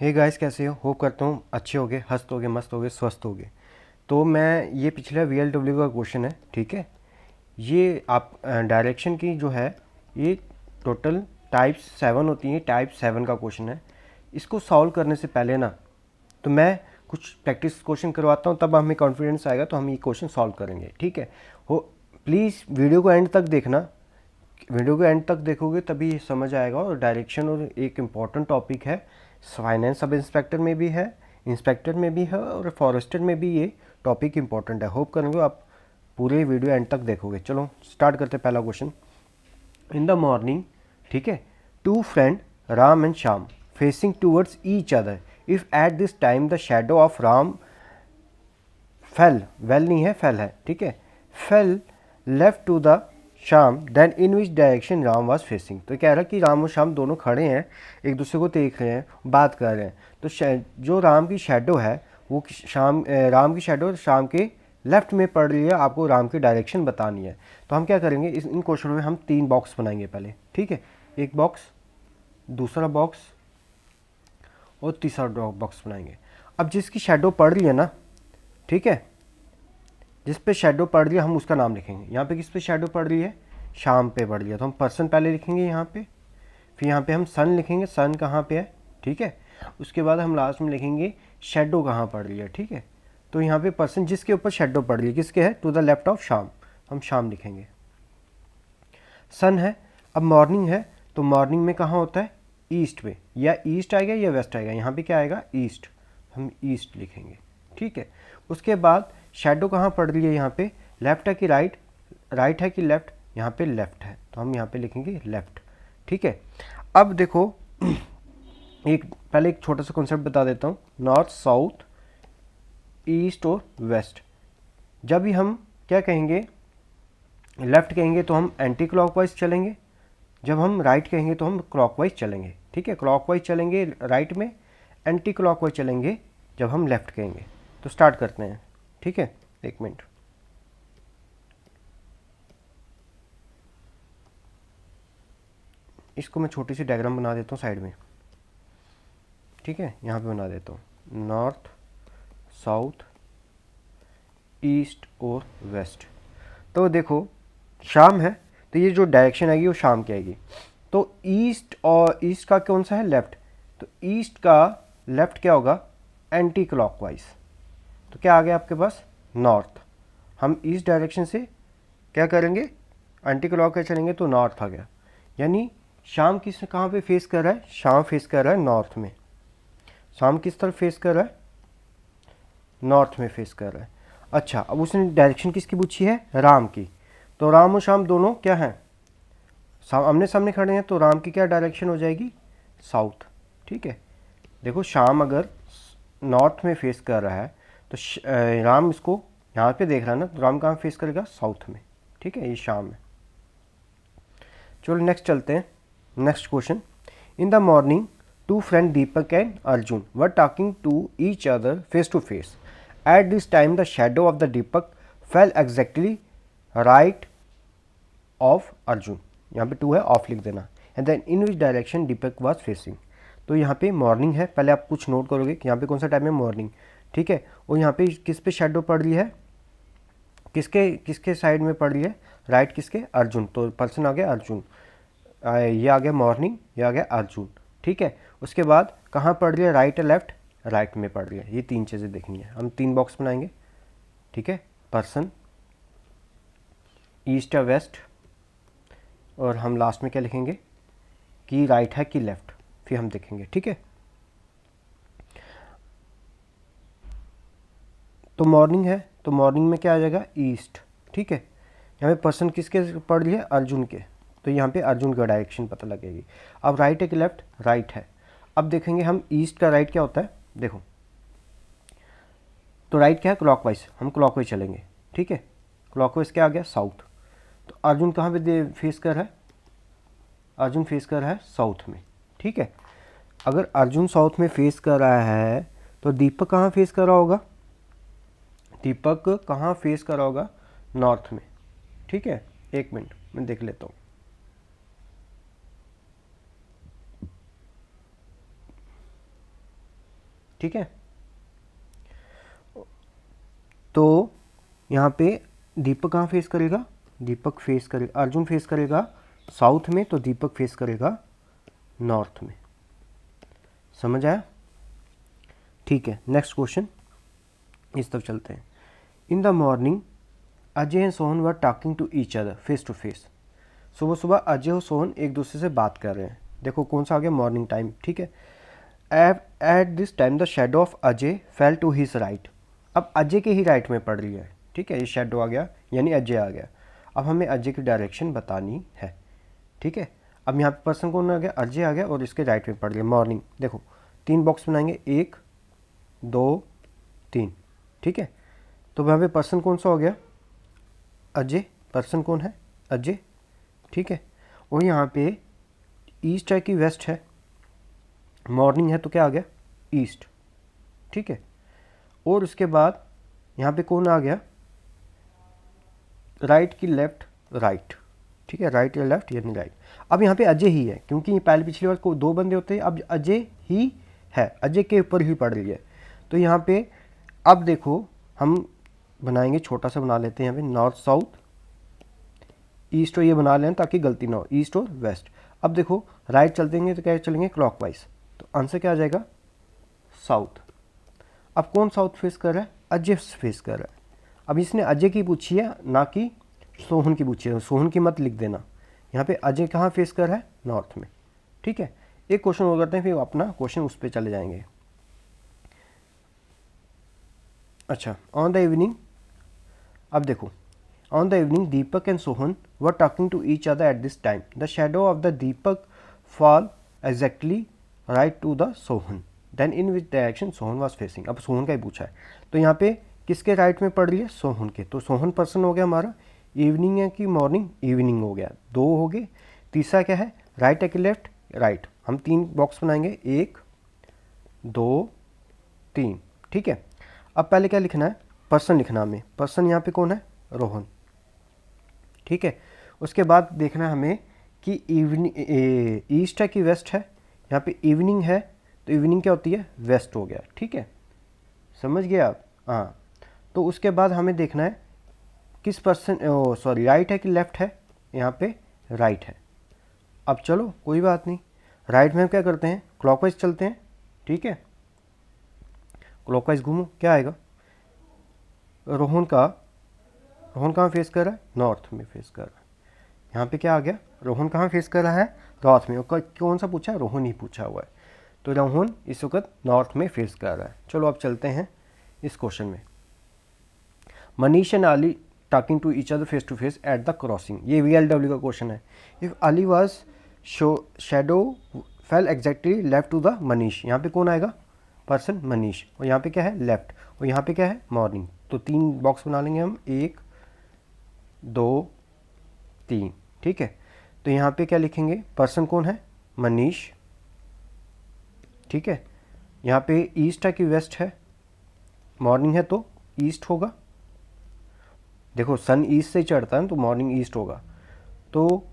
Hey guys, कैसे हो? Hope करता हूँ अच्छे होगे, हंसते होगे, मस्त होगे, स्वस्थ होगे। तो मैं ये पिछला VLW का क्वेश्चन है, ठीक है। ये आप डायरेक्शन की जो है, ये टोटल टाइप्स 7 होती हैं। टाइप 7 का क्वेश्चन है। इसको सॉल्व करने से पहले ना, तो मैं कुछ प्रैक्टिस क्वेश्चन करवाता हूँ, तब हमें कॉन्फिडेंस आएगा, तो हम ये क्वेश्चन सॉल्व करेंगे, ठीक है। हो, प्लीज़ वीडियो को एंड तक देखना। वीडियो को एंड तक देखोगे तभी ये समझ आएगा। और डायरेक्शन और एक इम्पॉर्टेंट टॉपिक है, फाइनेंस सब इंस्पेक्टर में भी है, इंस्पेक्टर में भी है, और फॉरेस्टर में भी ये टॉपिक इम्पॉर्टेंट है। होप करेंगे आप पूरे वीडियो एंड तक देखोगे। चलो स्टार्ट करते हैं। पहला क्वेश्चन, इन द मॉर्निंग, ठीक है, two friend Ram and Shyam facing towards each other, if at this time the shadow of Ram fell, well नहीं है, फेल है, ठीक है, fell left to the Shyam, then in which direction Ram was facing. तो कह रहा है कि राम और श्याम दोनों खड़े हैं, एक दूसरे को देख रहे हैं, बात कर रहे हैं। तो जो राम की शेडो है, वो राम की शेडो श्याम के लेफ्ट में पड़ रही है। आपको राम की डायरेक्शन बतानी है। तो हम क्या करेंगे, इन क्वेश्चनों में हम 3 बॉक्स बनाएंगे पहले, ठीक है। एक बॉक्स, दूसरा बॉक्स और तीसरा बॉक्स बनाएंगे। अब जिसकी शेडो पड़ रही है ना, ठीक है, जिस पे शेडो पड़ रही है हम उसका नाम लिखेंगे। यहाँ पे किस पे शेडो पड़ रही है? शाम पे पड़ रही है, तो हम पर्सन पहले लिखेंगे यहाँ पे। फिर यहाँ पे हम सन लिखेंगे, सन कहाँ पे है, ठीक है। उसके बाद हम लास्ट में लिखेंगे शेडो कहाँ पड़ रही है, ठीक है। तो यहाँ पे पर्सन जिसके ऊपर शेडो पड़ रही है, किसके है? टू द लेफ्ट ऑफ शाम, हम शाम लिखेंगे। सन है, अब मॉर्निंग है, तो मॉर्निंग में कहाँ होता है? ईस्ट पे, या ईस्ट आएगा या वेस्ट आएगा। यहाँ पे क्या आएगा? ईस्ट, हम ईस्ट लिखेंगे, ठीक है। उसके बाद शेडो कहाँ पड़ रही है? यहाँ पे लेफ्ट है कि राइट, राइट है कि लेफ्ट? यहाँ पे लेफ्ट है, तो हम यहाँ पे लिखेंगे लेफ्ट, ठीक है। अब देखो एक पहले एक छोटा सा कॉन्सेप्ट बता देता हूँ, नॉर्थ, साउथ, ईस्ट और वेस्ट। जब भी हम क्या कहेंगे, लेफ्ट कहेंगे तो हम एंटी क्लॉकवाइज चलेंगे, जब हम राइट कहेंगे तो हम क्लॉकवाइज चलेंगे, ठीक है। क्लॉकवाइज चलेंगे राइट में, एंटी क्लॉकवाइज चलेंगे जब हम लेफ्ट कहेंगे। तो स्टार्ट करते हैं, ठीक है। एक मिनट, इसको मैं छोटी सी डायग्राम बना देता हूँ साइड में, ठीक है। यहाँ पे बना देता हूँ नॉर्थ, साउथ, ईस्ट और वेस्ट। तो देखो शाम है, तो ये जो डायरेक्शन आएगी वो शाम की आएगी। तो ईस्ट, और ईस्ट का कौन सा है? लेफ्ट। तो ईस्ट का लेफ्ट क्या होगा? Anti clockwise. तो क्या आ गया आपके पास? नॉर्थ। हम ईस्ट डायरेक्शन से क्या करेंगे? एंटी क्लॉकवाइज चलेंगे, तो नॉर्थ आ गया। यानी शाम किस कहाँ पे फेस कर रहा है? शाम फेस कर रहा है नॉर्थ में। शाम किस तरफ फेस कर रहा है? नॉर्थ में फेस कर रहा है। अच्छा, अब उसने डायरेक्शन किसकी पूछी है? राम की। तो राम और शाम दोनों क्या हैं? आमने सामने खड़े हैं, तो राम की क्या डायरेक्शन हो जाएगी? साउथ, ठीक है। देखो शाम अगर नॉर्थ में फेस कर रहा है, तो राम इसको यहाँ पे देख रहा है ना, तो राम कहाँ फेस करेगा? साउथ में, ठीक है। ये शाम है। चलो नेक्स्ट चलते हैं। Next question, in the morning two friend Deepak and Arjun were talking to each other face to face, at this time the shadow of the Deepak fell exactly right of Arjun. यहाँ पे टू है, ऑफ लिख देना। And then in which direction Deepak was facing. तो यहाँ पे morning है, पहले आप कुछ नोट करोगे कि यहाँ पे कौन सा टाइम है? मॉर्निंग, ठीक है। और यहाँ पे किस पे शेडो पड़ रही है? किसके किसके साइड में पड़ रही है? राइट किसके? अर्जुन। तो पर्सन आ गया अर्जुन, ये आ गया मॉर्निंग, ये आ गया अर्जुन, ठीक है। उसके बाद कहाँ पड़ रही है? राइट या लेफ्ट? राइट में पड़ रही है। ये 3 चीज़ें देखनी है। हम 3 बॉक्स बनाएंगे, ठीक है। पर्सन, ईस्ट या वेस्ट, और हम लास्ट में क्या लिखेंगे कि राइट है कि लेफ्ट, फिर हम देखेंगे, ठीक है। तो मॉर्निंग है, तो मॉर्निंग में क्या आ जाएगा? ईस्ट, ठीक है। यहाँ पे पर्सन किसके पड़ रही है? अर्जुन के। तो यहाँ पे अर्जुन का डायरेक्शन पता लगेगी। अब राइट है कि लेफ्ट? राइट है। अब देखेंगे हम ईस्ट का राइट क्या होता है। देखो, तो राइट क्या है? क्लॉकवाइज, हम क्लॉकवाइज चलेंगे, ठीक है। क्लॉकवाइज क्या आ गया? साउथ। तो अर्जुन कहाँ पे फेस कर रहा है? अर्जुन फेस कर रहा है साउथ में, ठीक है। अगर अर्जुन साउथ में फेस कर रहा है, तो दीपक कहाँ फेस कर रहा होगा? दीपक कहाँ फेस कर रहा होगा? नॉर्थ में, ठीक है। एक मिनट मैं देख लेता हूँ। ठीक है। तो यहाँ पे दीपक कहाँ फेस करेगा, दीपक फेस करेगा, अर्जुन फेस करेगा साउथ में, तो दीपक फेस करेगा नॉर्थ में। समझ आया? ठीक है, नेक्स्ट क्वेश्चन, इस तरफ चलते हैं। In the morning Ajay and Sohan were talking to each other face to face. सुबह सुबह अजय और सोहन एक दूसरे से बात कर रहे हैं। देखो कौन सा आ गया, मॉर्निंग टाइम, ठीक है। At this time the shadow of Ajay fell to his right. अब अजय के ही राइट में पड़ रही है, ठीक है, ये शेडो आ गया यानी अजय आ गया। अब हमें अजय की डायरेक्शन बतानी है, ठीक है। अब यहाँ पे पर्सन कौन आ गया, अजय आ गया और इसके राइट में पड़ गया मॉर्निंग। देखो 3 बॉक्स बनाएंगे, 1 2 3, ठीक है। तो यहाँ पे पर्सन कौन सा हो गया, अजय, पर्सन कौन है, अजय, ठीक है। और यहाँ पे ईस्ट है कि वेस्ट है, मॉर्निंग है तो क्या आ गया, ईस्ट, ठीक है। और उसके बाद यहाँ पे कौन आ गया, राइट की लेफ्ट, राइट, ठीक है, राइट या लेफ्ट यानी राइट। अब यहाँ पे अजय ही है, क्योंकि पहले पिछली बार को 2 बंदे होते हैं, अब अजय ही है, अजय के ऊपर ही पड़ रही है। तो यहाँ पे अब देखो हम बनाएंगे, छोटा सा बना लेते हैं यहाँ पे, नॉर्थ साउथ ईस्ट, और ये बना लें ताकि गलती ना हो, ईस्ट और वेस्ट। अब देखो राइट चलते तो क्या चलेंगे, क्लॉकवाइज, तो आंसर क्या आ जाएगा, साउथ। अब कौन साउथ फेस कर रहा है, अजय फेस कर रहा है। अब इसने अजय की पूछी है ना कि सोहन की पूछी है, सोहन की मत लिख देना। यहाँ पे अजय कहाँ फेस कर रहा है, नॉर्थ में, ठीक है। एक क्वेश्चन और करते हैं, फिर अपना क्वेश्चन उस पर चले जाएंगे। अच्छा, ऑन द इवनिंग, अब देखो on the evening Deepak and Sohan were talking to each other at this time. The shadow of the Deepak fall exactly right to the Sohan, then in which direction Sohan was facing. अब सोहन का ही पूछा है, तो यहाँ पे किसके राइट में पड़ रही है, सोहन के। तो सोहन पर्सन हो गया हमारा, इवनिंग है कि मॉर्निंग, इवनिंग हो गया, 2 हो गए। तीसरा क्या है, राइट है कि लेफ्ट, राइट। हम 3 बॉक्स बनाएंगे, 1 2 3, ठीक है। अब पहले क्या लिखना है, पर्सन लिखना हमें, पर्सन यहाँ पे कौन है, रोहन, ठीक है। उसके बाद देखना है हमें कि इवनिंग ईस्ट है कि वेस्ट है। यहाँ पे इवनिंग है तो इवनिंग क्या होती है, वेस्ट हो गया, ठीक है, समझ गए आप, हाँ। तो उसके बाद हमें देखना है किस पर्सन, सॉरी राइट है कि लेफ्ट है, यहाँ पे राइट है। अब चलो कोई बात नहीं, राइट में हम क्या करते हैं, क्लॉकवाइज चलते हैं, ठीक है। क्लॉकवाइज घूमो, क्या आएगा, रोहन कहाँ फेस कर रहा है, नॉर्थ में फेस कर रहा है। यहाँ पे क्या आ गया, रोहन कहाँ फेस कर रहा है, नॉर्थ में। और कौन सा पूछा है, रोहन ही पूछा हुआ है, तो रोहन इस वक्त नॉर्थ में फेस कर रहा है। चलो अब चलते हैं इस क्वेश्चन में। Manish and Ali talking to each other face to face at the crossing, ये VLW का क्वेश्चन है। If Ali was shadow fell exactly left to the Manish, यहाँ पे कौन आएगा, पर्सन मनीष, और यहाँ पे क्या है, लेफ्ट, और यहाँ पे क्या है, मॉर्निंग। तो 3 बॉक्स बना लेंगे हम, 1 2 3, ठीक है। तो यहाँ पे क्या लिखेंगे, पर्सन कौन है, मनीष, ठीक है। यहाँ पे ईस्ट है कि वेस्ट है, मॉर्निंग है तो ईस्ट होगा। देखो सन ईस्ट से चढ़ता है तो मॉर्निंग ईस्ट होगा। तो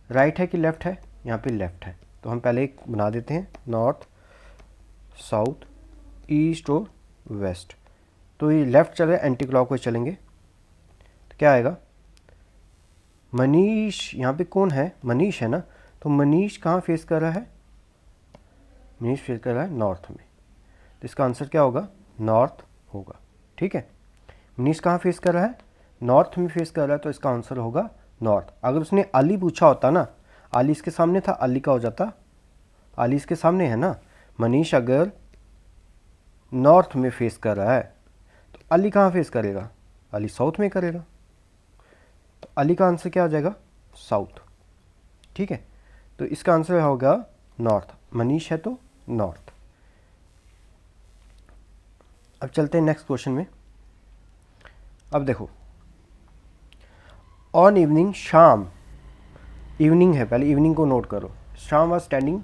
राइट है कि लेफ्ट है, यहाँ पे लेफ्ट है, तो हम पहले एक बना देते हैं, नॉर्थ साउथ ईस्ट और वेस्ट। तो ये लेफ्ट चले, एंटी क्लॉकवाइज चलेंगे, तो क्या आएगा, मनीष, यहाँ पे कौन है, मनीष है ना, तो मनीष कहाँ फेस कर रहा है, मनीष फेस कर रहा है नॉर्थ में, तो इसका आंसर क्या होगा, नॉर्थ होगा, ठीक है। मनीष कहाँ फेस कर रहा है, नॉर्थ में फेस कर रहा है, तो इसका आंसर होगा नॉर्थ। अगर उसने अली पूछा होता ना, अली इसके सामने था, अली का हो जाता, अली इसके सामने है ना। मनीष अगर नॉर्थ में फेस कर रहा है तो अली कहाँ फेस करेगा, अली साउथ में करेगा, तो अली का आंसर क्या हो जाएगा, साउथ, ठीक है। तो इसका आंसर होगा नॉर्थ, मनीष है तो नॉर्थ। अब चलते हैं नेक्स्ट क्वेश्चन में। अब देखो, ऑन इवनिंग, शाम, इवनिंग है, पहले इवनिंग को नोट करो। Sham was standing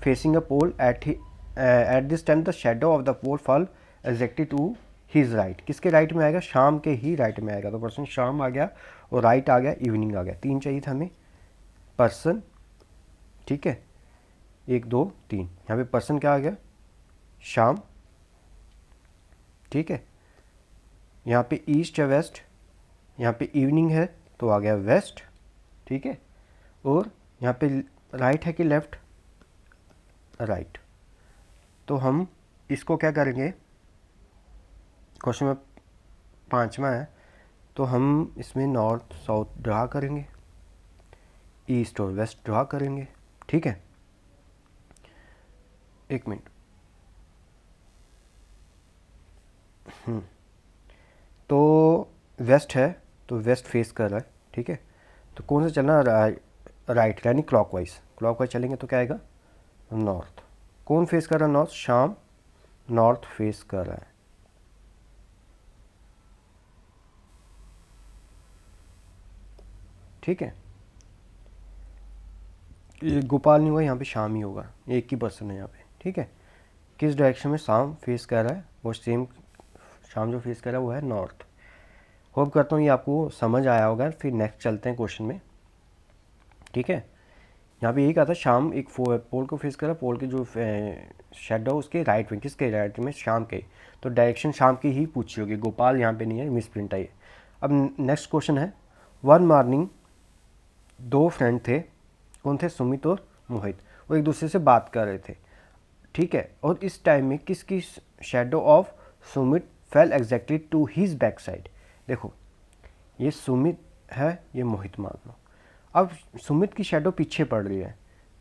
facing a pole at this time the shadow of the pole fall exactly to his right. किसके राइट में आएगा, शाम के ही राइट में आएगा। तो पर्सन शाम आ गया और राइट आ गया, इवनिंग आ गया। 3 चाहिए था हमें, पर्सन, ठीक है, 1 2 3। यहाँ पे पर्सन क्या आ गया, शाम, ठीक है। यहाँ पे ईस्ट है वेस्ट, यहाँ पे इवनिंग है तो आ गया वेस्ट, ठीक है। और यहाँ पे राइट है कि लेफ़्ट, राइट। तो हम इसको क्या करेंगे, क्वेश्चन में 5वां है, तो हम इसमें नॉर्थ साउथ ड्रा करेंगे, ईस्ट और वेस्ट ड्रा करेंगे, ठीक है। एक मिनट, तो वेस्ट है तो वेस्ट फेस कर रहा है, ठीक है। तो कौन सा चलना, राइट यानी क्लॉकवाइज, क्लॉकवाइज चलेंगे तो क्या आएगा, नॉर्थ। कौन फेस कर रहा है नॉर्थ, शाम नॉर्थ फेस कर रहा है, ठीक है। ये गोपाल नहीं होगा, यहाँ पे शाम ही होगा, एक ही पर्सन है यहाँ पे, ठीक है। किस डायरेक्शन में शाम फेस कर रहा है, वो सेम शाम जो फेस कर रहा है वो है नॉर्थ। होप करता हूँ ये आपको समझ आया होगा। फिर नेक्स्ट चलते हैं क्वेश्चन में, ठीक है। यहाँ पे यही कहा था, शाम एक पोल को फेस कर रहा है, पोल के जो शेडो उसके राइट में, किसके राइट में, शाम के। तो डायरेक्शन शाम की ही पूछी होगी, गोपाल यहाँ पे नहीं है, मिस प्रिंट आई है। अब नेक्स्ट क्वेश्चन है, वन मॉर्निंग दो फ्रेंड थे, कौन थे, सुमित और मोहित। वो एक दूसरे से बात कर रहे थे, ठीक है। और इस टाइम में किसकी shadow of Sumit fell exactly to his back side. देखो ये सुमित है, ये मोहित मान लो। अब सुमित की शेडो पीछे पड़ रही है,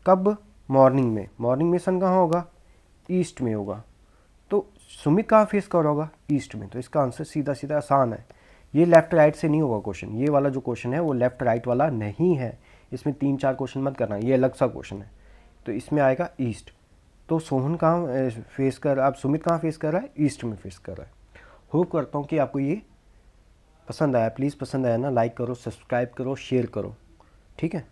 कब, मॉर्निंग में। मॉर्निंग में सन कहाँ होगा, ईस्ट में होगा। तो सुमित कहाँ फेस कर होगा, ईस्ट में। तो इसका आंसर सीधा सीधा आसान है, ये लेफ्ट राइट से नहीं होगा क्वेश्चन। ये वाला जो क्वेश्चन है वो लेफ्ट राइट वाला नहीं है, इसमें 3-4 क्वेश्चन मत करना, ये अलग सा क्वेश्चन है। तो इसमें आएगा ईस्ट। तो सोहन कहाँ फेस कर, अब सुमित कहाँ फेस कर रहा है, ईस्ट में फेस कर रहा है। होप करता हूँ कि आपको ये पसंद आया। प्लीज़ पसंद आया ना, लाइक करो, सब्सक्राइब करो, शेयर करो, ठीक है।